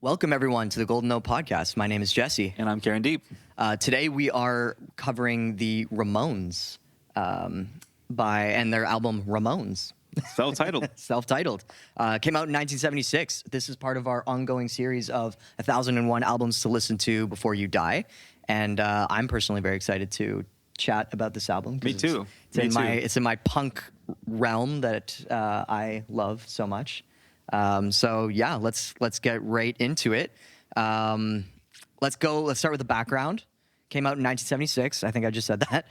Welcome, everyone, to the Golden Note Podcast. My name is Jesse. And I'm Karen Deep. Today, we are covering the Ramones and their album Ramones. Self-titled. Self-titled. Came out in 1976. This is part of our ongoing series of 1,001 albums to listen to before you die. And I'm personally very excited to chat about this album. Me too. It's in my punk realm that I love so much. So yeah, let's get right into it. Let's start with the background. Came out in 1976. I think I just said that.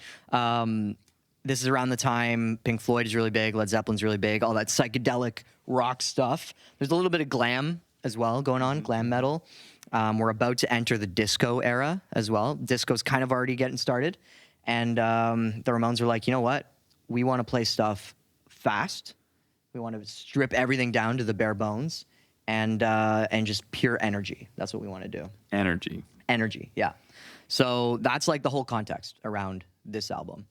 This is around the time Pink Floyd is really big, Led Zeppelin's really big, all that psychedelic rock stuff. There's a little bit of glam as well going on, glam metal. We're about to enter the disco era as well. Disco's kind of already getting started. And the Ramones are like, you know what? We want to play stuff fast. We want to strip everything down to the bare bones and just pure energy. That's what we want to do. Energy, yeah. So that's like the whole context around this album.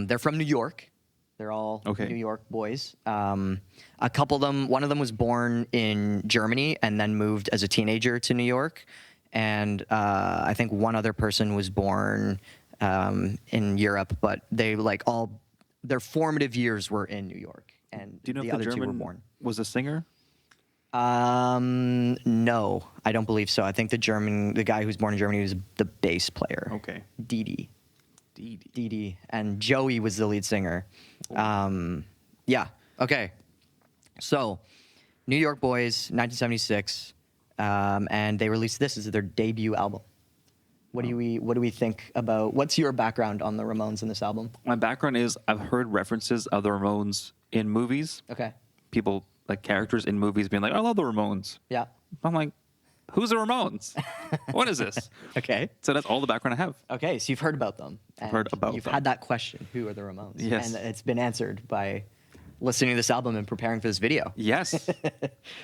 They're from New York. They're all New York boys. A couple of them, one of them was born in Germany and then moved as a teenager to New York. And I think one other person was born in Europe, but they their formative years were in New York. And do you know the if the other German two were born. Was a singer? No, I don't believe so. I think the guy who's born in Germany was the bass player. Okay. Dee. And Joey was the lead singer. Yeah. Okay. So, New York boys, 1976, and they released this as their debut album. What do we think about? What's your background on the Ramones in this album? My background is I've heard references of the Ramones in movies. Okay. People, like characters in movies being like, I love the Ramones. Yeah. I'm like, who's the Ramones? What is this? Okay. So that's all the background I have. Okay, so you've heard about them. You've had that question, who are the Ramones? Yes. And it's been answered by listening to this album and preparing for this video. Yes.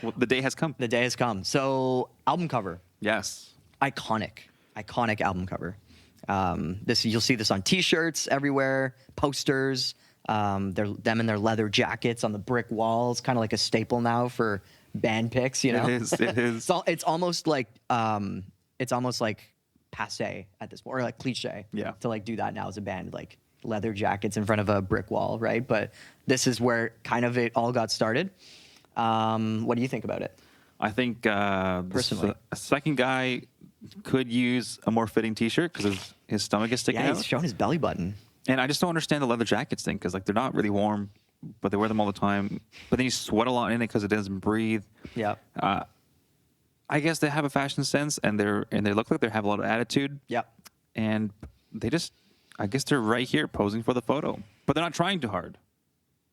Well, the day has come. The day has come. So, album cover. Yes. Iconic album cover. You'll see this on T-shirts everywhere, posters. Them in their leather jackets on the brick walls, kind of like a staple now for band pics. You know, It is. It's almost like passe at this point, or like cliche. Yeah. To like do that now as a band, like leather jackets in front of a brick wall, right? But this is where kind of it all got started. What do you think about it? I think Personally, a second guy could use a more fitting T-shirt because his stomach is sticking out. He's showing his belly button. And I just don't understand the leather jackets thing because like they're not really warm, but they wear them all the time. But then you sweat a lot in it because it doesn't breathe. Yeah. I guess they have a fashion sense and they look like they have a lot of attitude. Yeah. And I guess they're right here posing for the photo, but they're not trying too hard.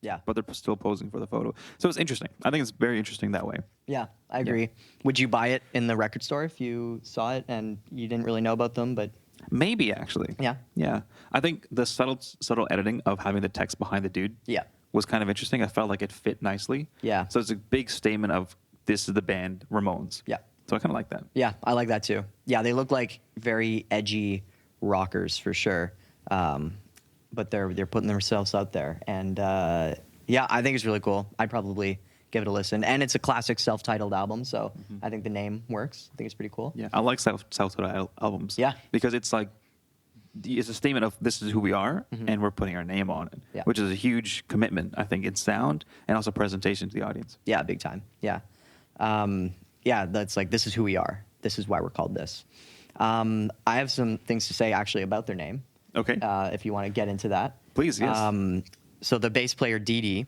Yeah. But they're still posing for the photo. So it's interesting. I think it's very interesting that way. Yeah, I agree. Yeah. Would you buy it in the record store if you saw it and you didn't really know about them, but... Maybe, actually. Yeah. Yeah. I think the subtle editing of having the text behind the dude was kind of interesting. I felt like it fit nicely. Yeah. So it's a big statement of this is the band Ramones. Yeah. So I kind of like that. Yeah, I like that too. Yeah, they look like very edgy rockers for sure. But they're putting themselves out there. And yeah, I think it's really cool. I'd probably give it a listen. And it's a classic self-titled album, so I think the name works. I think it's pretty cool. Yeah, I like self-titled albums. Yeah. Because it's like, it's a statement of this is who we are, and we're putting our name on it, which is a huge commitment, I think, in sound and also presentation to the audience. Yeah, big time. Yeah. Yeah, that's like, this is who we are. This is why we're called this. I have some things to say, actually, about their name. Okay. If you want to get into that. Please, yes. So the bass player, Dee,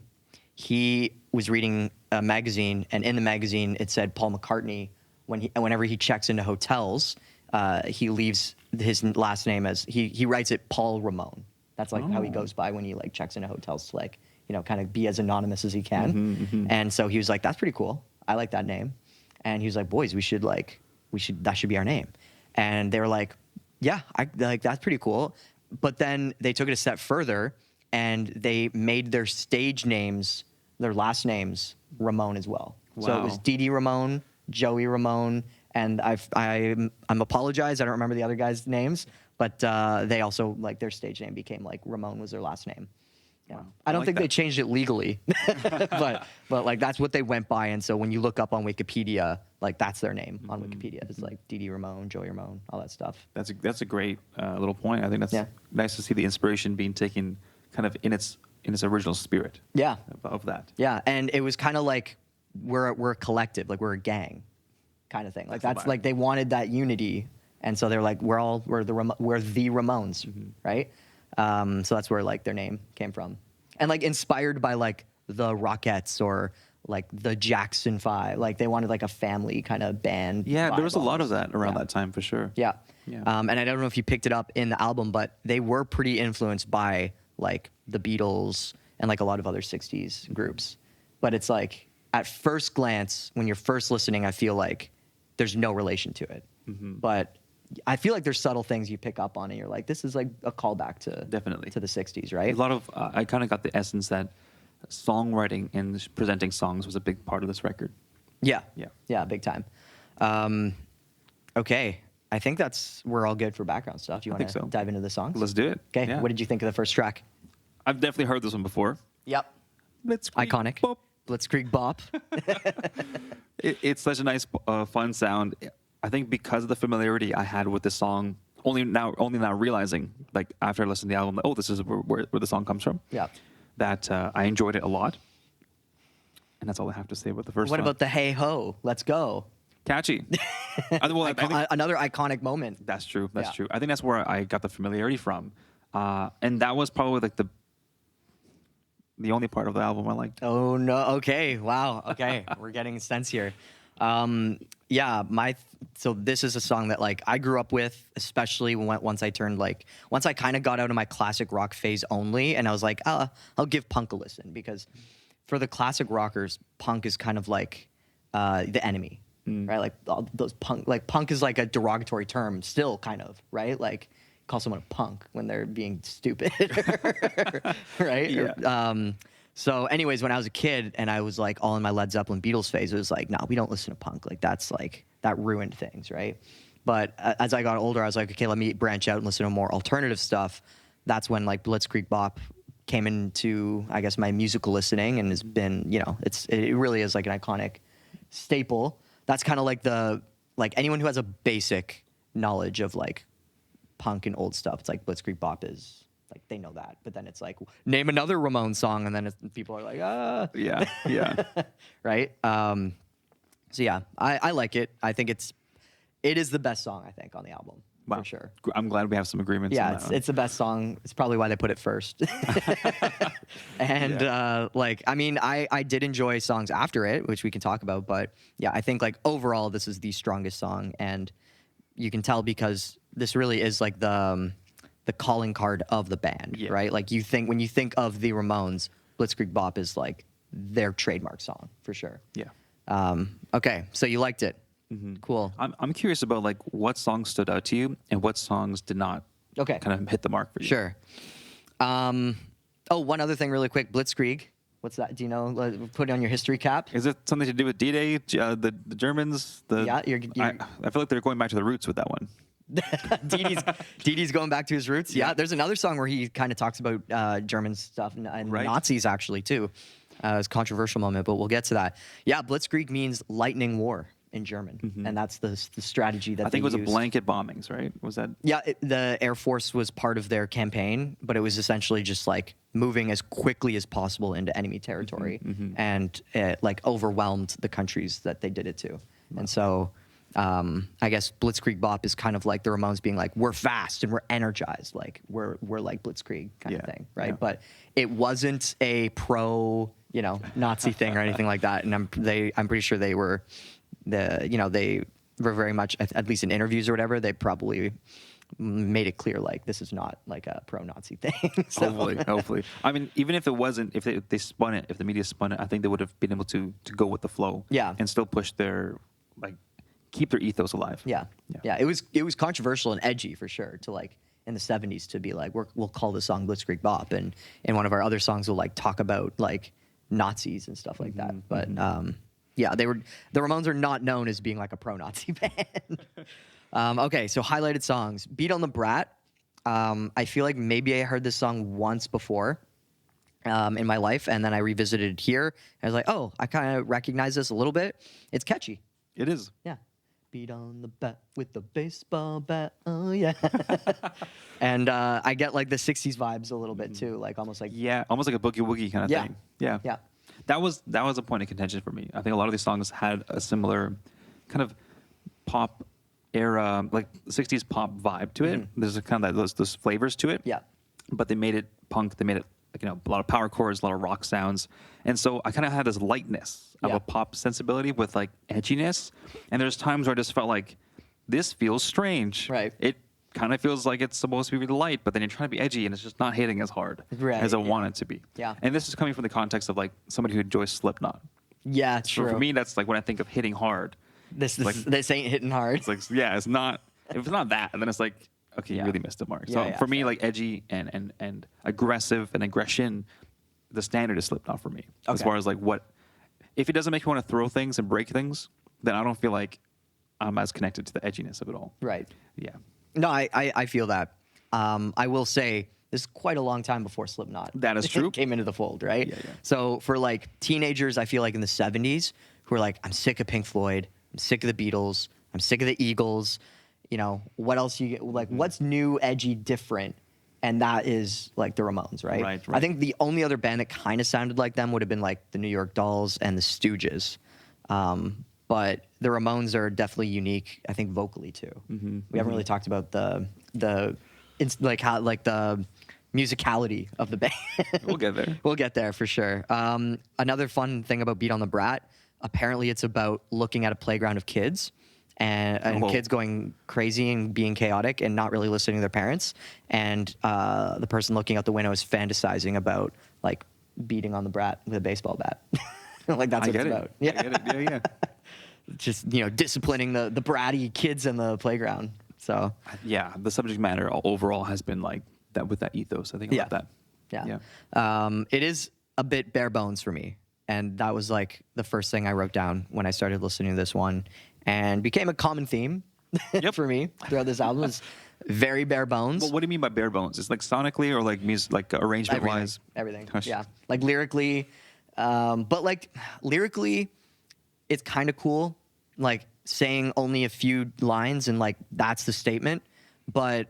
he was reading a magazine, and in the magazine, it said Paul McCartney, whenever he checks into hotels, he leaves his last name as, he writes it Paul Ramone. That's like how he goes by when he like checks into hotels to like, you know, kind of be as anonymous as he can. And so he was like, that's pretty cool. I like that name. And he was like, boys, that should be our name. And they were like, yeah, that's pretty cool. But then they took it a step further and they made their stage names, their last names, Ramone as well. Wow. So it was Dee Ramone, Joey Ramone, and I'm apologize, I don't remember the other guys' names, but they also, like, their stage name became like Ramone was their last name. Yeah. Wow. I don't like think they that. changed it legally, but like that's what they went by. And so when you look up on Wikipedia, like that's their name on Wikipedia. It's like Dee Ramone, Joey Ramone, all that stuff. That's a great little point. I think that's Yeah. nice to see the inspiration being taken kind of in its original spirit. Yeah. Of that. Yeah. And it was kind of like we're a collective, like we're a gang kind of thing. Like That's the that's vibe. like they wanted that unity. And so they're like, we're the Ramones, right? So that's where like their name came from. And like inspired by like the Rockettes or like the Jackson 5. Like they wanted like a family kind of band. Yeah, there vibe was a lot of almost. that around Yeah. that time for sure. Yeah. Yeah. And I don't know if you picked it up in the album, but they were pretty influenced by like the Beatles and like a lot of other 60s groups. But it's like at first glance, when you're first listening, I feel like there's no relation to it. But I feel like there's subtle things you pick up on and you're like, this is like a callback to Definitely. to the 60s, right? A lot of I kind of got the essence that songwriting and presenting songs was a big part of this record. Yeah. Yeah. Yeah, big time. Okay. I think we're all good for background stuff. Do you I want think to so. dive into the songs? Let's do it. Okay. Yeah. What did you think of the first track? I've definitely heard this one before. Yep. Blitzkrieg Iconic. Bop. Blitzkrieg Bop. It's such a nice, fun sound. I think because of the familiarity I had with this song, only now realizing, like after I listened to the album, oh, this is where the song comes from. Yeah. That I enjoyed it a lot, and that's all I have to say about the first. What song. about the Hey Ho? Let's go. Catchy? I think Another iconic moment. that's true. That's Yeah. true. I think that's where I got the familiarity from, and that was probably like the only part of the album I liked. Oh no. Okay. Wow. Okay. We're getting a sense here. Yeah. So this is a song that like I grew up with, especially once I kind of got out of my classic rock phase only, and I was like, I'll give punk a listen because for the classic rockers, punk is kind of like the enemy, right? Like all those punk is like a derogatory term still, kind of, right? Like call someone a punk when they're being stupid, right? Yeah. So anyways, when I was a kid and I was like all in my Led Zeppelin Beatles phase, it was like, no, we don't listen to punk. Like that ruined things, right? But as I got older, I was like, okay, let me branch out and listen to more alternative stuff. That's when like Blitzkrieg Bop came into, I guess, my musical listening and has been, it really is like an iconic staple. That's kind of like anyone who has a basic knowledge of like punk and old stuff. It's like Blitzkrieg Bop is like they know that, but then it's like name another Ramones song, and then people are like, Yeah. Yeah. right. So yeah, I like it. I think it is the best song I think on the album Wow. for sure. I'm glad we have some agreements. Yeah, on that one. it's the best song. It's probably why they put it first. And I mean, I did enjoy songs after it, which we can talk about. But yeah, I think like overall, this is the strongest song, and you can tell because this really is like the calling card of the band, Yeah. right? Like when you think of the Ramones, Blitzkrieg Bop is like their trademark song for sure. Yeah. Okay, so you liked it. Cool. I'm curious about like what songs stood out to you and what songs did not. Okay. Kind of hit the mark for you. Sure. One other thing really quick. Blitzkrieg. What's that? Do you know? Put it on your history cap. Is it something to do with D-Day, the Germans? Yeah, I feel like they're going back to the roots with that one. Didi's going back to his roots. Yeah, there's another song where he kind of talks about German stuff and Right. Nazis actually too. It's a controversial moment, but we'll get to that. Yeah, Blitzkrieg means lightning war in German, and that's the strategy that I think it was used. a blanket bombings, right? Was that? Yeah, the Air Force was part of their campaign, but it was essentially just like moving as quickly as possible into enemy territory, and it like overwhelmed the countries that they did it to. And so I guess Blitzkrieg Bop is kind of like the Ramones being like, we're fast and we're energized, like we're like Blitzkrieg kind of Yeah, thing, right? yeah. But it wasn't a pro, Nazi thing or anything like that. And I'm pretty sure they were they were very much, at least in interviews or whatever, they probably made it clear like this is not like a pro-Nazi thing. So- Hopefully. I mean, even if it wasn't, if they spun it, if the media spun it, I think they would have been able to go with the flow. Yeah. And still push keep their ethos alive. Yeah. It was controversial and edgy for sure to like in the 70s to be like, we'll call the song Blitzkrieg Bop. And in one of our other songs, we'll like talk about like Nazis and stuff like that. But yeah, the Ramones are not known as being like a pro-Nazi band. Okay, so highlighted songs. Beat on the Brat. I feel like maybe I heard this song once before. in my life, and then I revisited it here. And I was like, oh, I kind of recognize this a little bit. It's catchy. It is. Yeah. Beat on the bat with the baseball bat. Oh yeah. And I get like the '60s vibes a little bit too, like almost like Yeah, almost like a boogie woogie kind of Yeah. thing. Yeah. yeah, That was a point of contention for me. I think a lot of these songs had a similar kind of pop era, like 60s pop vibe to it. There's a kind of those flavors to it. Yeah. But they made it punk. They made it like, a lot of power chords, a lot of rock sounds. And so I kind of had this lightness of Yeah. a pop sensibility with like edginess. And there's times where I just felt like this feels strange. Right. It kind of feels like it's supposed to be really light, but then you're trying to be edgy and it's just not hitting as hard Right, as I yeah. want it to be. Yeah. And this is coming from the context of like somebody who enjoys Slipknot. Yeah, So true. for me, that's like when I think of hitting hard. this like- this ain't hitting hard. It's like, yeah, it's not, if it's not that, and then it's like, okay, Yeah. you really missed the mark. Yeah, So yeah, for me, fair. like edgy and aggressive and aggression, the standard is Slipknot for me. As Okay. far as like what, if it doesn't make me want to throw things and break things, then I don't feel like I'm as connected to the edginess of it all. Right. Yeah. No, I feel that. I will say this is quite a long time before Slipknot. That is true. Came into the fold, right? Yeah, yeah. So for like teenagers, I feel like in the '70s, who are like, I'm sick of Pink Floyd, I'm sick of the Beatles, I'm sick of the Eagles. You know, what else you get? Like, what's new, edgy, different? And that is like the Ramones, right? Right, I right. think the only other band that kind of sounded like them would have been like the New York Dolls and the Stooges. But the Ramones are definitely unique, I think, vocally too. We haven't really talked about it's like how like the musicality of the band. We'll get there. We'll get there for sure. Another fun thing about Beat on the Brat, apparently it's about looking at a playground of kids and Whoa. kids going crazy and being chaotic and not really listening to their parents. And the person looking out the window is fantasizing about like beating on the brat with a baseball bat. Like that's I what get it's it. about. Yeah. I get it. Yeah, yeah. Just, disciplining the bratty kids in the playground. So Yeah, the subject matter overall has been like that with that ethos. I think I love that. Yeah. It is a bit bare bones for me. And that was like the first thing I wrote down when I started listening to this one and became a common theme Yep. for me throughout this album. Is very bare bones. Well, what do you mean by bare bones? It's like sonically or like music, like arrangement wise? Everything. Gosh. Yeah. Like lyrically. But like lyrically, it's kind of cool. Like saying only a few lines and like that's the statement. But,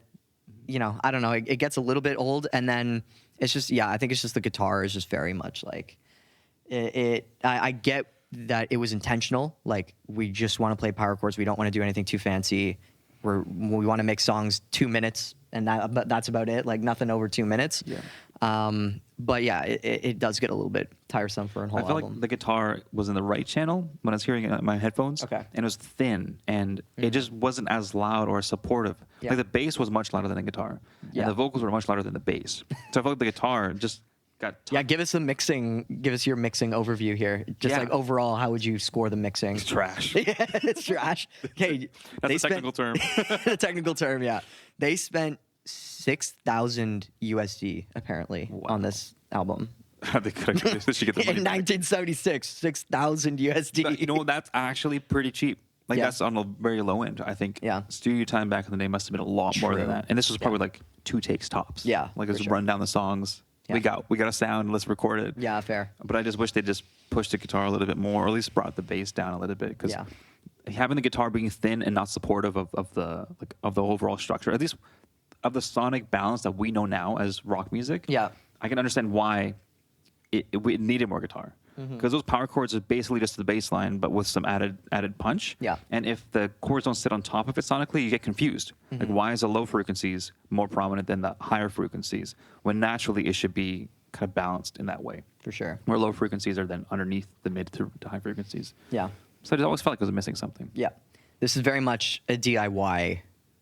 I don't know. It gets a little bit old. And then it's just, I think it's just the guitar is just very much like I get that it was intentional. Like we just want to play power chords. We don't want to do anything too fancy. We want to make songs 2 minutes and that's about it. Like nothing over 2 minutes. Yeah. But yeah, it does get a little bit tiresome for a whole I feel album. like the guitar was in the right channel when I was hearing it on my headphones. Okay. And it was thin and it just wasn't as loud or supportive. Yeah. Like the bass was much louder than the guitar. Yeah. And the vocals were much louder than the bass. So I felt like the guitar just got Give us your mixing overview here. Just Yeah. like overall, how would you score the mixing? It's trash. Yeah, it's trash. Okay, That's a technical term. The technical term, yeah. They spent 6,000 USD apparently on this album They should get the in money back. 1976. 6,000 USD. That's actually pretty cheap. Like Yeah. that's on the very low end. I think Yeah. studio time back in the day must have been a lot more than True. that. And this was probably like 2 takes tops. Yeah, Like for just sure. run down the songs. Yeah. We got a sound, let's record it. Yeah, fair. But I just wish they just pushed the guitar a little bit more, or at least brought the bass down a little bit, because Yeah. having the guitar being thin and not supportive of the overall structure, at least of the sonic balance that we know now as rock music. Yeah. I can understand why it needed more guitar, Mm-hmm. because those power chords are basically just the bass line, but with some added punch. Yeah. And if the chords don't sit on top of it sonically, you get confused. Mm-hmm. Like, why is the low frequencies more prominent than the higher frequencies when naturally it should be kind of balanced in that way, For sure. where low frequencies are then underneath the mid to high frequencies. Yeah. So I just always felt like I was missing something. Yeah. This is very much a DIY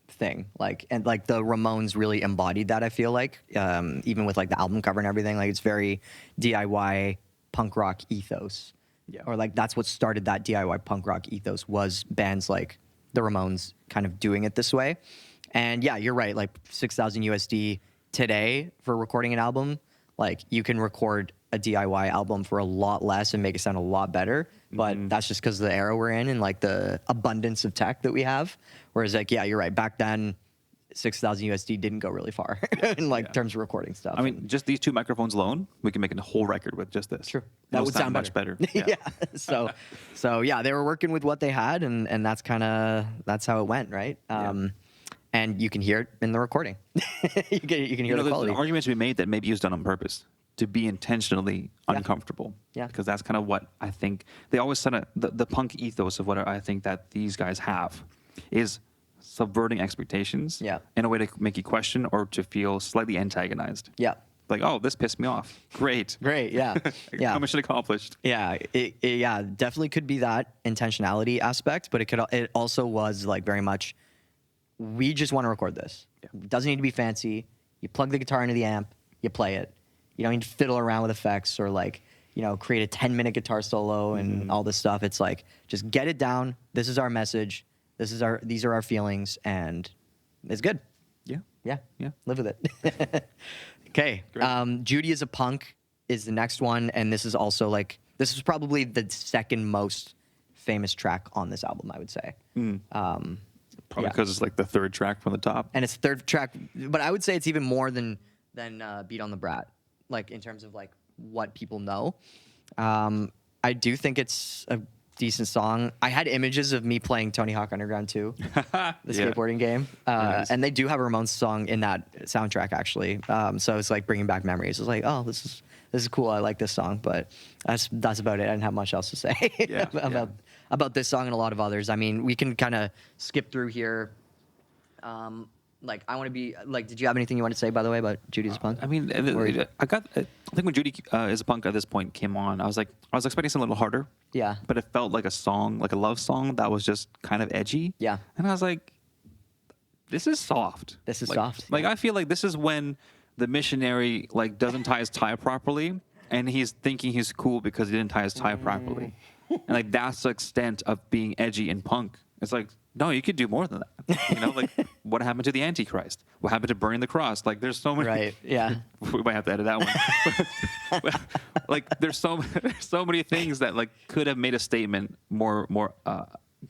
thing. And the Ramones really embodied that, I feel like. Even with like the album cover and everything. Like it's very DIY punk rock ethos. Yeah. Or like that's what started that DIY punk rock ethos was bands like the Ramones kind of doing it this way. And yeah, you're right. Like 6,000 USD today for recording an album, like you can record a DIY album for a lot less and make it sound a lot better. But that's just because of the era we're in and like the abundance of tech that we have. Whereas like, yeah, you're right. Back then, 6,000 USD didn't go really far in like terms of recording stuff. I mean, just these two microphones alone, we can make a whole record with just this. True. That That would would sound sound much better. yeah. So yeah, they were working with what they had, and that's how it went, right? And you can hear it in the recording. you can hear the There's quality. an argument to be made that maybe it was done on purpose to be intentionally uncomfortable. Yeah. Because that's kind of what I think they always sort of the punk ethos of what I think that these guys have is subverting expectations in a way to make you question or to feel slightly antagonized. Yeah. Like, oh, this pissed me off. Great. Yeah. Yeah. Mission accomplished. Yeah, it definitely could be that intentionality aspect, but it also was like very much, we just want to record this. It doesn't need to be fancy. You plug the guitar into the amp, you play it. You don't need to fiddle around with effects or like, create a 10-minute guitar solo and all this stuff. It's like, just get it down. This is our message. These are our feelings, and it's good. Yeah. Live with it. Okay. Judy is a Punk is the next one, and this is also like, this is probably the second most famous track on this album, I would say. Probably because it's like the third track from the top. And it's third track, but I would say it's even more than Beat on the Brat, like in terms of like what people know. I do think it's a decent song. I had images of me playing Tony Hawk Underground 2, the skateboarding game, and they do have a Ramones song in that soundtrack actually. So it's like bringing back memories. It's like, oh, this is cool. I like this song, but that's about it. I didn't have much else to say about this song and a lot of others. I mean, we can kind of skip through here. Like, I want to be like, did you have anything you want to say, by the way, about Judy is a Punk? I mean, I think when Judy is a Punk at this point came on, I was expecting something a little harder. Yeah. But it felt like a song, like a love song that was just kind of edgy. Yeah. And I was like, this is soft. This is like, soft. Like, I feel like this is when the missionary like doesn't tie his tie properly, and he's thinking he's cool because he didn't tie his tie properly. And like, that's the extent of being edgy in punk. It's like, no, you could do more than that. Like, what happened to the Antichrist? What happened to burning the cross? Like, there's so many. Right. Yeah. We might have to edit that one. Like, there's so many things that like could have made a statement more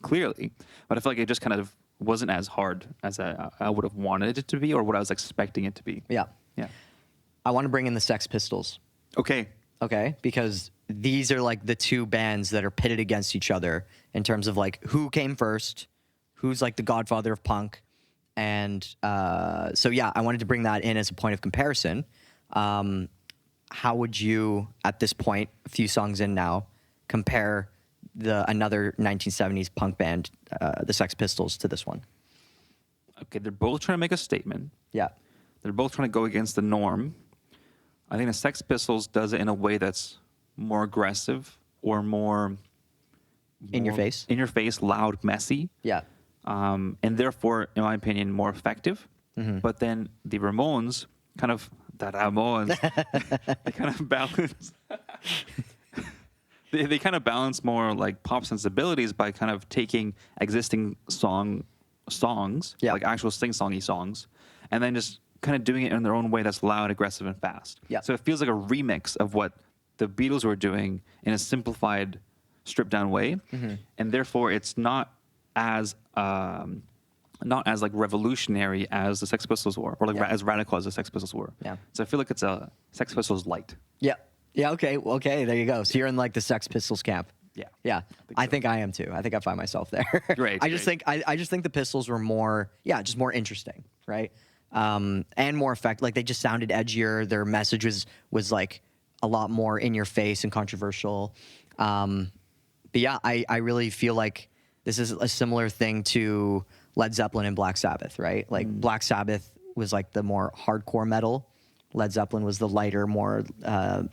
clearly, but I feel like it just kind of wasn't as hard as I would have wanted it to be, or what I was expecting it to be. Yeah. Yeah. I want to bring in the Sex Pistols. Okay. Because these are like the two bands that are pitted against each other in terms of like who came first, who's like the godfather of punk. And so, yeah, I wanted to bring that in as a point of comparison. How would you, at this point, a few songs in now, compare another 1970s punk band, the Sex Pistols, to this one? Okay, they're both trying to make a statement. Yeah. They're both trying to go against the norm. I think the Sex Pistols does it in a way that's more aggressive or more In your face, loud, messy. Yeah. And therefore, in my opinion, more effective. Mm-hmm. But then the Ramones they kind of balance. They kind of balance more like pop sensibilities by kind of taking existing songs, like actual sing-songy songs, and then just kind of doing it in their own way that's loud, aggressive, and fast. Yeah. So it feels like a remix of what the Beatles were doing in a simplified, stripped-down way, and therefore it's not as like revolutionary as the Sex Pistols were, or like as radical as the Sex Pistols were. Yeah. So I feel like it's a Sex Pistols light. Yeah. Yeah. Okay. There you go. So you're in like the Sex Pistols camp. Yeah. Yeah. I think I am too. I think I find myself there. Great. I just think the Pistols were more, just more interesting, right? And more effective. Like, they just sounded edgier. Their message was like a lot more in your face and controversial. But yeah, I really feel like this is a similar thing to Led Zeppelin and Black Sabbath, right? Like, Black Sabbath was like the more hardcore metal. Led Zeppelin was the lighter, more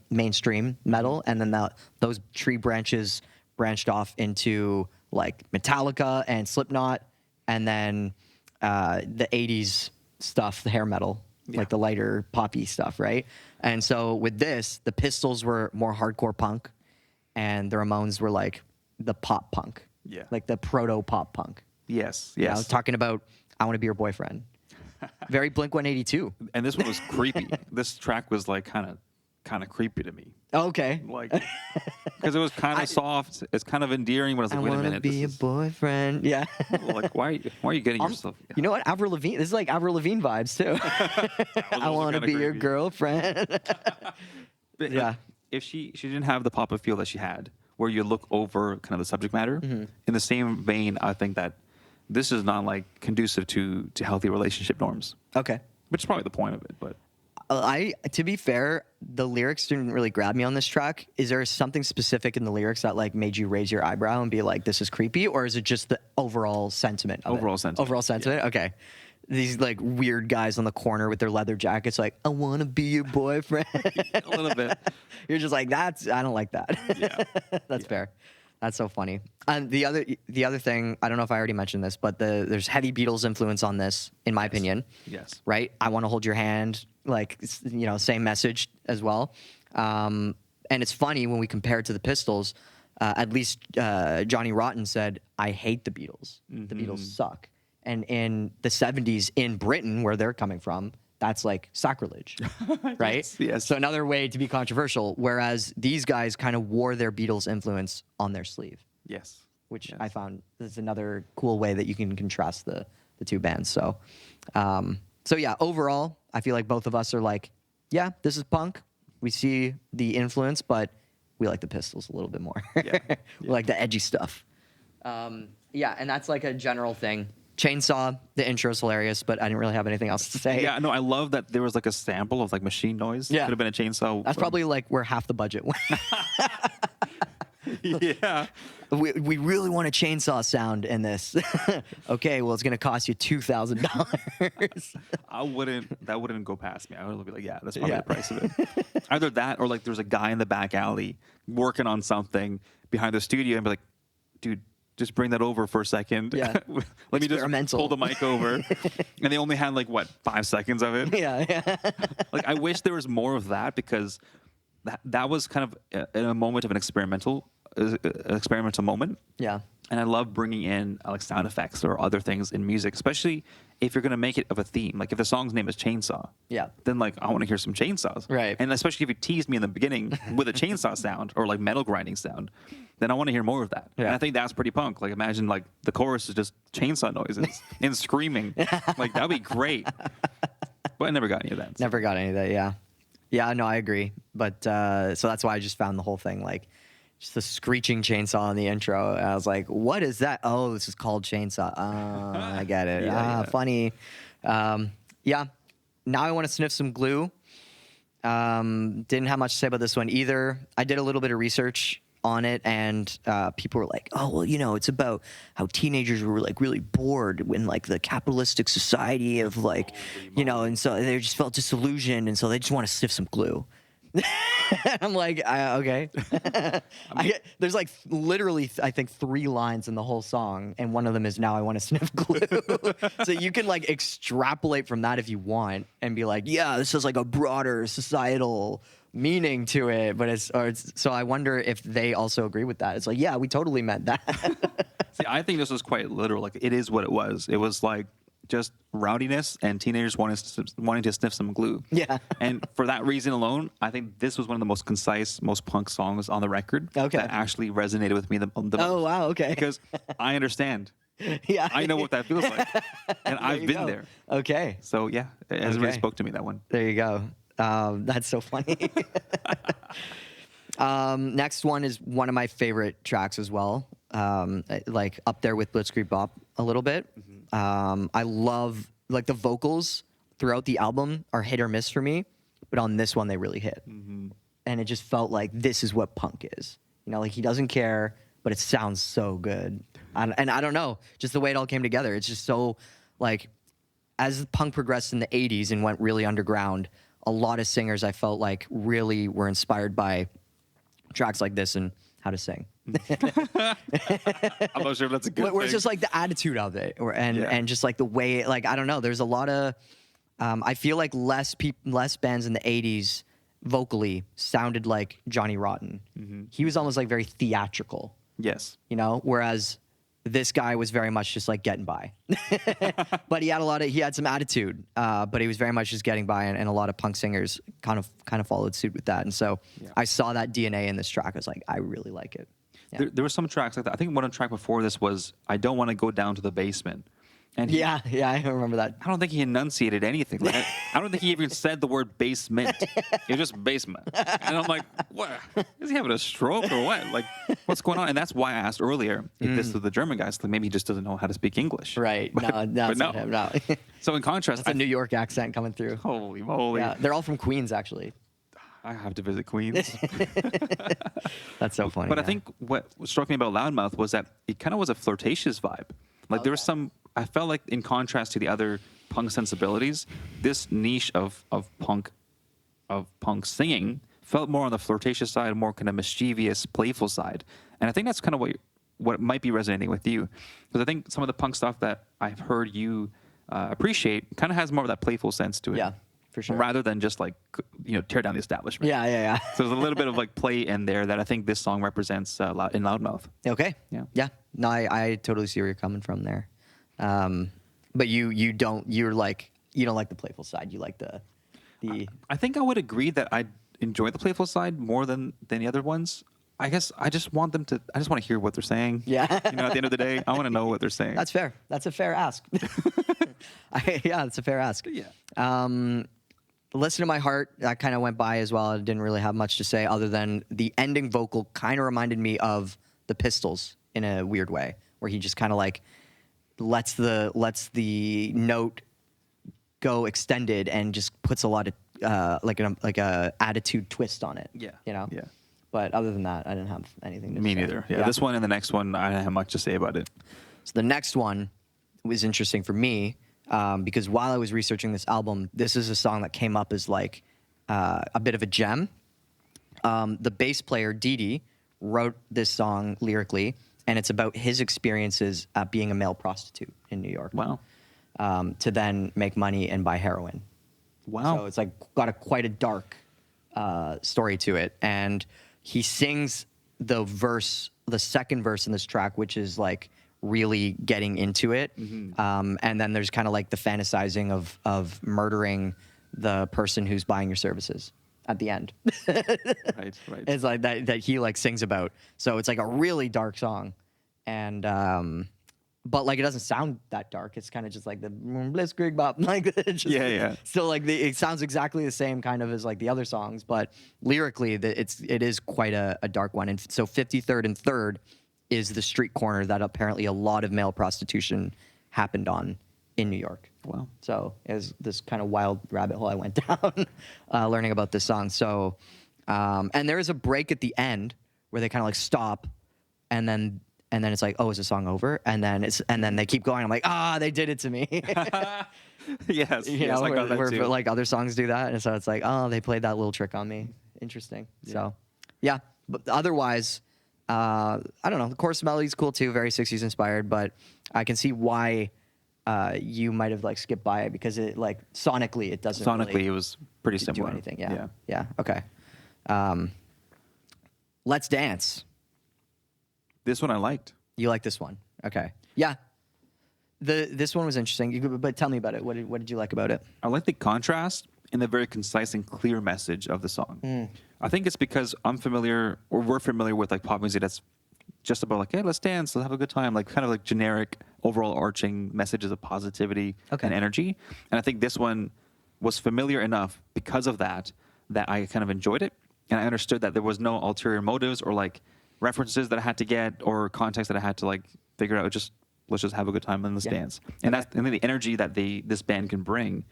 mainstream metal. And then those tree branches branched off into like Metallica and Slipknot, and then the 80s stuff, the hair metal, like the lighter poppy stuff, right? And so with this, the Pistols were more hardcore punk, and the Ramones were like the pop punk, like the proto pop punk. Yes. I was talking about I Want to Be Your Boyfriend. Very Blink-182. And this one was creepy. This track was like kind kind of creepy to me. Okay. Like, because it was kind of soft. It's kind of endearing, but I was like, I wait a want to minute. be a This is, boyfriend. Yeah. like, why are you getting yourself? You know what? Avril Lavigne. This is like Avril Lavigne vibes too. I also want to kinda be your creepy. girlfriend. But, Yeah. like, if she didn't have the pop appeal that she had, where you look over kind of the subject matter, Mm-hmm. in the same vein, I think that this is not like conducive to healthy relationship norms, Okay. which is probably the point of it. But To be fair, the lyrics didn't really grab me on this track. Is there something specific in the lyrics that like made you raise your eyebrow and be like, "This is creepy," or is it just the overall sentiment? Of Overall it? sentiment, Overall sentiment. Okay. These like weird guys on the corner with their leather jackets, like, "I want to be your boyfriend." a little bit. You're just like, I don't like that. Yeah. That's fair. That's so funny. And the other thing, I don't know if I already mentioned this, but there's heavy Beatles influence on this, in my opinion. Yes. Right? I want to hold your hand, like, same message as well. And it's funny when we compare it to the Pistols. At least Johnny Rotten said, "I hate the Beatles. The Beatles suck." And in the 70s in Britain, where they're coming from, that's like sacrilege, right? Yes. So another way to be controversial, whereas these guys kind of wore their Beatles influence on their sleeve, Yes. which Yes. I found is another cool way that you can contrast the two bands. So, so yeah, overall, I feel like both of us are like, yeah, this is punk. We see the influence, but we like the Pistols a little bit more. Yeah. We like the edgy stuff. Yeah, and that's like a general thing. Chainsaw, the intro is hilarious, but I didn't really have anything else to say. Yeah, no, I love that there was like a sample of like machine noise. Yeah. Could have been a chainsaw. That's from- probably like where half the budget went. Yeah. we really want a chainsaw sound in this. Okay, well, it's going to cost you $2,000. That wouldn't go past me. I would be like, yeah, that's probably Yeah. the price of it. Either that or like there's a guy in the back alley working on something behind the studio and be like, dude, just bring that over for a second. Yeah. Let me just Experimental. pull the mic over. And they only had like, what, 5 seconds of it? Yeah. Like, I wish there was more of that because that was kind of a moment of an experimental moment. Yeah. And I love bringing in like sound effects or other things in music, especially if you're going to make it of a theme. Like if the song's name is Chainsaw, Yeah. then like I want to hear some chainsaws. Right. And especially if you teased me in the beginning with a chainsaw sound or like metal grinding sound, then I want to hear more of that. Yeah. And I think that's pretty punk. Like imagine like the chorus is just chainsaw noises and screaming. Like that'd be great. But I never got any of that. So. Never got any of that, yeah. Yeah, no, I agree. But so that's why I just found the whole thing like just the screeching chainsaw in the intro. And I was like, what is that? Oh, this is called Chainsaw. Oh, I get it. Yeah. Funny. Yeah. Now I want to sniff some glue. Didn't have much to say about this one either. I did a little bit of research on it, and people were like, oh, well, it's about how teenagers were like really bored in like the capitalistic society of like, and so they just felt disillusioned, and so they just want to sniff some glue. I'm like, okay. There's like literally, I think 3 lines in the whole song, and one of them is "Now I want to sniff glue." So you can like extrapolate from that if you want, and be like, yeah, this is like a broader societal meaning to it. But it's so I wonder if they also agree with that. It's like, yeah, we totally meant that. See, I think this was quite literal. Like it is what it was. It was like just rowdiness and teenagers wanting to sniff some glue. Yeah. And for that reason alone, I think this was one of the most concise, most punk songs on the record. Okay. That actually resonated with me the most. Oh, wow, okay. Because I understand. Yeah. I know what that feels like. And I've you been go. there. Okay. So yeah, it really Okay. spoke to me, that one. There you go. That's so funny. Next one is one of my favorite tracks as well. Like up there with Blitzkrieg Bop a little bit. I love like the vocals throughout the album are hit or miss for me, but on this one they really hit. And it just felt like this is what punk is. Like he doesn't care, but it sounds so good. And I don't know, just the way it all came together. It's just so like as punk progressed in the 80s and went really underground, a lot of singers I felt like really were inspired by tracks like this and how to sing. I'm not sure if that's a good Where it's thing. just like the attitude of it, and just like the way, like I don't know. There's a lot of, I feel like less bands in the '80s vocally sounded like Johnny Rotten. He was almost like very theatrical, Yes. whereas this guy was very much just like getting by, but he had some attitude, but he was very much just getting by, and a lot of punk singers kind of followed suit with that. And so I saw that DNA in this track. I was like, I really like it. Yeah. There were some tracks like that. I think one track before this was "I Don't Want to Go Down to the Basement," and Yeah, I remember that. I don't think he enunciated anything. Like, I don't think he even said the word basement. It was just basement. And I'm like, what? Is he having a stroke or what? Like, what's going on? And that's why I asked earlier if this was the German guys. Like, maybe he just doesn't know how to speak English. Right. But, No, but not him, no. So in contrast, That's a New York accent coming through. holy moly. Yeah, they're all from Queens, actually. I have to visit Queens. That's so funny. But I yeah. think what struck me about Loudmouth was that it kind of was a flirtatious vibe. Like there was some, I felt like in contrast to the other punk sensibilities, this niche of punk singing felt more on the flirtatious side, more kind of mischievous, playful side. And I think that's kind of what might be resonating with you. Because I think some of the punk stuff that I've heard you appreciate kind of has more of that playful sense to it. Yeah, for sure. Rather than just like, tear down the establishment. Yeah. So there's a little bit of like play in there that I think this song represents in Loudmouth. Okay. Yeah. No, I totally see where you're coming from there. But you don't like the playful side. You like the. I think I would agree that I enjoy the playful side more than the other ones. I guess I just want to hear what they're saying. Yeah. At the end of the day, I want to know what they're saying. That's fair. That's a fair ask. That's a fair ask. Yeah. Listen to My Heart, that kind of went by as well. I didn't really have much to say other than the ending vocal kind of reminded me of the Pistols in a weird way, where he just kind of like lets the note go extended and just puts a lot of like a attitude twist on it. Yeah. You know? Yeah. But other than that, I didn't have anything to Me say. neither. Yeah. This one and the next one, I don't have much to say about it. So the next one was interesting for me because while I was researching this album, this is a song that came up as like a bit of a gem. The bass player, Dee, wrote this song lyrically, and it's about his experiences being a male prostitute in New York. Wow. To then make money and buy heroin. Wow. So it's like got quite a dark story to it. And he sings the second verse in this track, which is like really getting into it. Mm-hmm. And then there's kind of like the fantasizing of murdering the person who's buying your services at the end. Right. It's like that he like sings about. So it's like a really dark song. And but like it doesn't sound that dark. It's kind of just like the blitzkrieg bop, like it's just, Yeah. Still like it sounds exactly the same kind of as like the other songs, but lyrically it is quite a dark one. And so 53rd and 3rd is the street corner that apparently a lot of male prostitution happened on in New York. Wow. So it was this kind of wild rabbit hole I went down learning about this song. So and there is a break at the end where they kind of like stop and then it's like, oh, is the song over? And then they keep going. I'm like, they did it to me. Yes. You know, I got that where too. like other songs do that, and so it's like, oh, they played that little trick on me. Interesting. Yeah. So, yeah. But otherwise, I don't know. The chorus melody's cool too, very 60s inspired. But I can see why you might have like skipped by it because it like sonically it doesn't. Sonically, it was pretty do similar. anything. Yeah. Okay. Let's Dance. This one I liked. You like this one? Okay. Yeah. This one was interesting, but tell me about it. What did you like about it? I like the contrast and the very concise and clear message of the song. I think it's because we're familiar with like pop music that's just about like, hey, let's dance, let's have a good time, like kind of like generic, overall arching messages of positivity and energy. And I think this one was familiar enough because of that I kind of enjoyed it, and I understood that there was no ulterior motives or like references that I had to get or context that I had to like figure out. Let's just have a good time and let's dance. And that's and then the energy that this band can bring,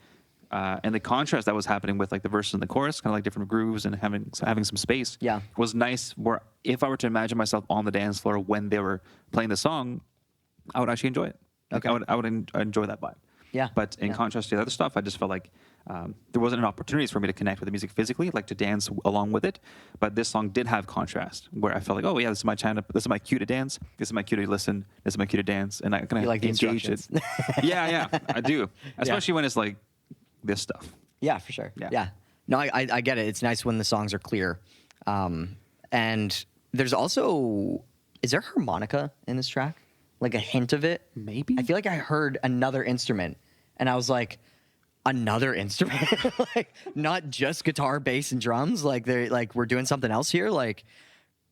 and the contrast that was happening with like the verse and the chorus, kind of like different grooves and having some space. Yeah. Was nice. Where if I were to imagine myself on the dance floor when they were playing the song, I would actually enjoy it. Like, Okay. I would enjoy that vibe. Yeah. But in contrast to the other stuff, I just felt like there wasn't an opportunities for me to connect with the music physically, like to dance along with it. But this song did have contrast, where I felt like, oh yeah, this is my channel, this is my cue to dance, this is my cue to listen, this is my cue to dance, and I kind of like the engage it. Yeah, I do, especially when it's like this stuff. Yeah, for sure. Yeah. Yeah. No, I get it. It's nice when the songs are clear. And there's also, is there harmonica in this track? like a hint of it. Maybe? I feel like I heard another instrument, and I was like, another instrument, like not just guitar, bass, and drums. Like they're like we're doing something else here. Like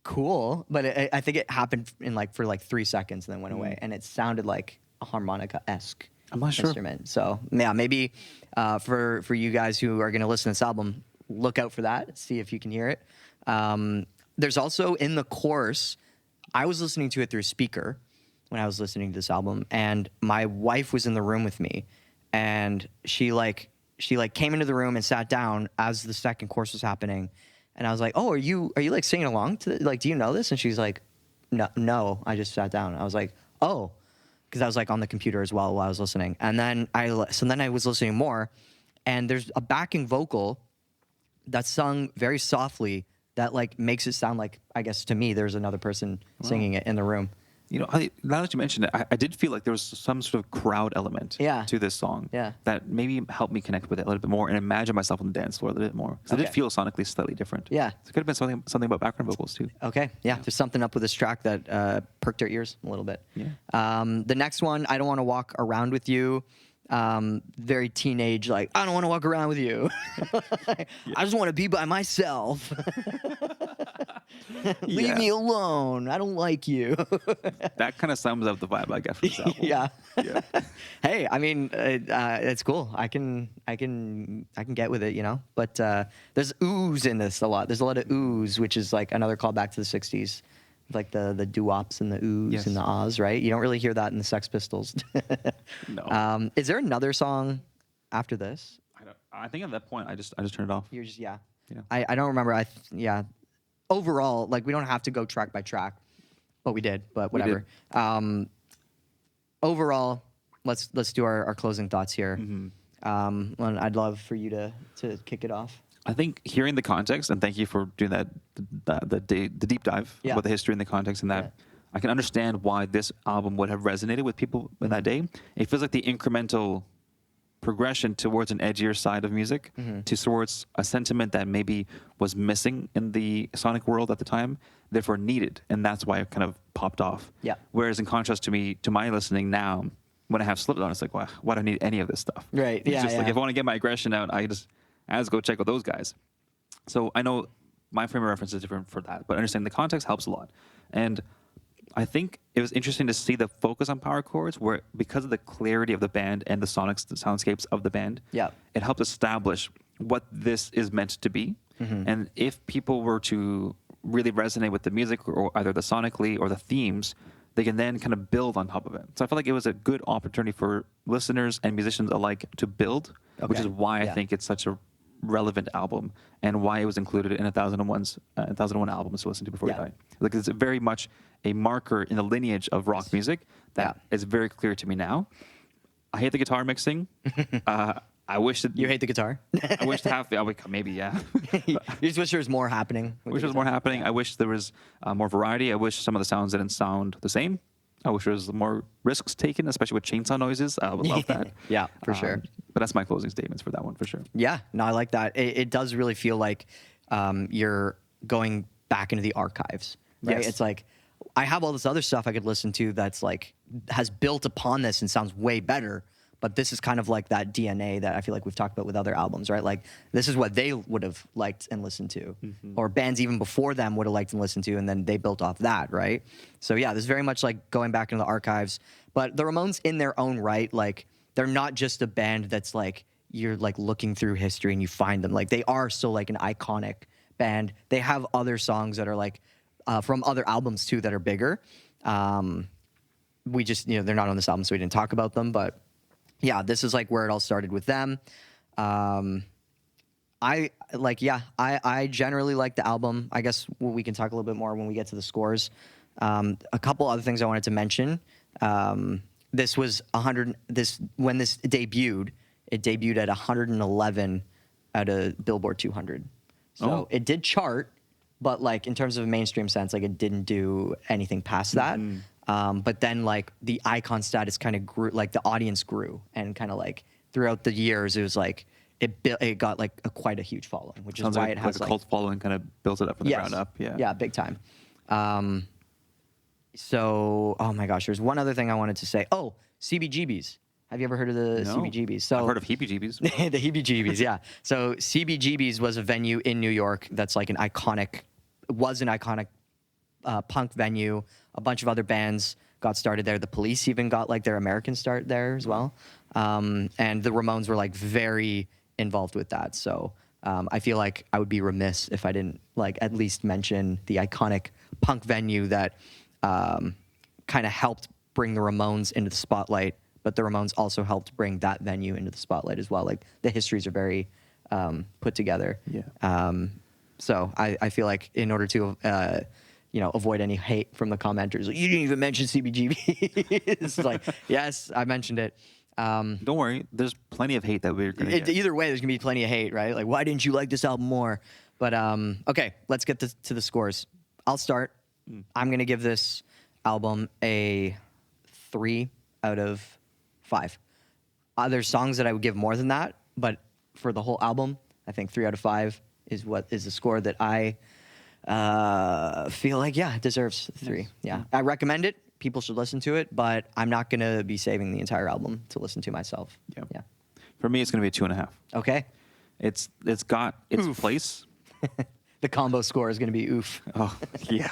cool, but I think it happened for 3 seconds and then went away, and it sounded like a harmonica-esque I'm not sure. instrument. So yeah, maybe for you guys who are going to listen to this album, look out for that. See if you can hear it. There's also in the chorus, I was listening to it through speaker when I was listening to this album, and my wife was in the room with me, and she came into the room and sat down as the second chorus was happening, and I was like, "Oh, are you like singing along to like? Do you know this?" And she's like, "No, I just sat down." I was like, "Oh," because I was like on the computer as well while I was listening, and then I was listening more, and there's a backing vocal that's sung very softly that like makes it sound like, I guess to me, there's another person singing it in the room. You know, now that you mentioned it, I did feel like there was some sort of crowd element to this song that maybe helped me connect with it a little bit more and imagine myself on the dance floor a little bit more. Because it did feel sonically slightly different. Yeah. So it could have been something about background vocals too. Okay, yeah. There's something up with this track that perked our ears a little bit. Yeah. The next one, I Don't Want to Walk Around With You. Very teenage, like, I don't want to walk around with you. I just want to be by myself. Leave me alone. I don't like you. That kind of sums up the vibe I get from this album. Yeah. Yeah. Hey, I mean, it's cool. I can get with it, you know. But there's oohs in this a lot. There's a lot of oohs, which is like another callback to the '60s, like the doo-wops and the oohs and the ahs, right? You don't really hear that in the Sex Pistols. No. Is there another song after this? I think at that point I just turned it off. You're just Yeah. I don't remember. Overall, like we don't have to go track by track, but we did. But whatever. Overall, let's do our closing thoughts here. Mm-hmm. I'd love for you to kick it off. I think hearing the context, and thank you for doing the deep dive about the history and the context, and that I can understand why this album would have resonated with people in that day. It feels like the incremental progression towards an edgier side of music, towards a sentiment that maybe was missing in the sonic world at the time, therefore needed, and that's why it kind of popped off. Yeah. Whereas in contrast to my listening now, when I have slipped on, it's like, well, why do I need any of this stuff? Right. It's just like if I want to get my aggression out, I just go check out those guys. So I know my frame of reference is different for that, but understanding the context helps a lot. And I think it was interesting to see the focus on power chords, where because of the clarity of the band and the soundscapes of the band, it helped establish what this is meant to be. Mm-hmm. And if people were to really resonate with the music, or either the sonically or the themes, they can then kind of build on top of it. So I feel like it was a good opportunity for listeners and musicians alike to build, which is why I think it's such a relevant album and why it was included in 1001 albums to listen to before you die. Like it's very much a marker in the lineage of rock music that is very clear to me now. I hate the guitar mixing. I wish that you hate the guitar. I wish to have maybe You just wish there was more happening. Wish there was more happening. I wish there was more variety. I wish some of the sounds didn't sound the same. I wish there was more risks taken, especially with chainsaw noises. I would love that. Yeah, for sure. But that's my closing statements for that one, for sure. Yeah, no, I like that. It does really feel like you're going back into the archives, right? Yes. It's like, I have all this other stuff I could listen to that's like, has built upon this and sounds way better. But this is kind of like that DNA that I feel like we've talked about with other albums, right? Like this is what they would have liked and listened to, or bands even before them would have liked and listened to, and then they built off that, right? So yeah, this is very much like going back into the archives. But the Ramones, in their own right, like they're not just a band that's like you're like looking through history and you find them. Like they are still like an iconic band. They have other songs that are like from other albums too that are bigger. We just they're not on this album, so we didn't talk about them, but. Yeah, this is like where it all started with them. I generally like the album. I guess we can talk a little bit more when we get to the scores. A couple other things I wanted to mention. This was 100. When this debuted, it debuted at 111 at a Billboard 200. So it did chart, but like in terms of a mainstream sense, like it didn't do anything past that. But then like the icon status kind of grew, like the audience grew, and kind of like throughout the years, it was like it got like quite a huge following, which is why it has like a cult following, kind of built it up from the ground up. Yeah, big time. So, oh my gosh, there's one other thing I wanted to say. Oh, CBGBs. Have you ever heard of the No. CBGBs? So I've heard of heebie-jeebies. the heebie-jeebies, yeah. So CBGBs was a venue in New York that's like an iconic punk venue. A bunch of other bands got started there. The Police even got like their American start there as well. And the Ramones were like very involved with that. So I feel like I would be remiss if I didn't like at least mention the iconic punk venue that kind of helped bring the Ramones into the spotlight, but the Ramones also helped bring that venue into the spotlight as well. Like the histories are very put together. Yeah. So I feel like in order to avoid any hate from the commenters, like, you didn't even mention CBGB. It's like, yes, I mentioned it. Don't worry, there's plenty of hate that we're going to get. Either way, there's gonna be plenty of hate, right? Like, why didn't you like this album more? But okay, let's get to the scores. I'll start. I'm gonna give this album a 3 out of 5. There's songs that I would give more than that, but for the whole album, I think 3 out of 5 is the score that I feel like, yeah, it deserves 3. Yes. Yeah, I recommend it. People should listen to it, but I'm not gonna be saving the entire album to listen to myself. Yep. Yeah. For me, it's going to be a 2.5. Okay. It's got its place. The combo score is gonna be oof. Oh, yeah.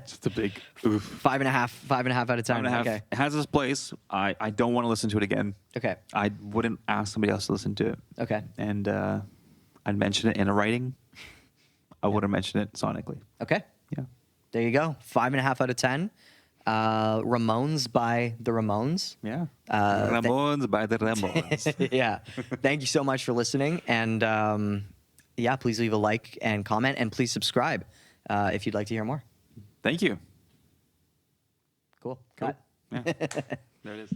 Just a big oof. 5.5 out of 10. 5.5. Okay. It has its place. I don't want to listen to it again. Okay. I wouldn't ask somebody else to listen to it. Okay. And I'd mention it in a writing. I wouldn't mention it sonically. Okay. Yeah. There you go. 5.5 out of 10. Ramones by the Ramones. Yeah. Ramones by the Ramones. Yeah. Thank you so much for listening. And yeah, please leave a like and comment, and please subscribe if you'd like to hear more. Thank you. Cool. Cool. Cut. Yeah. There it is.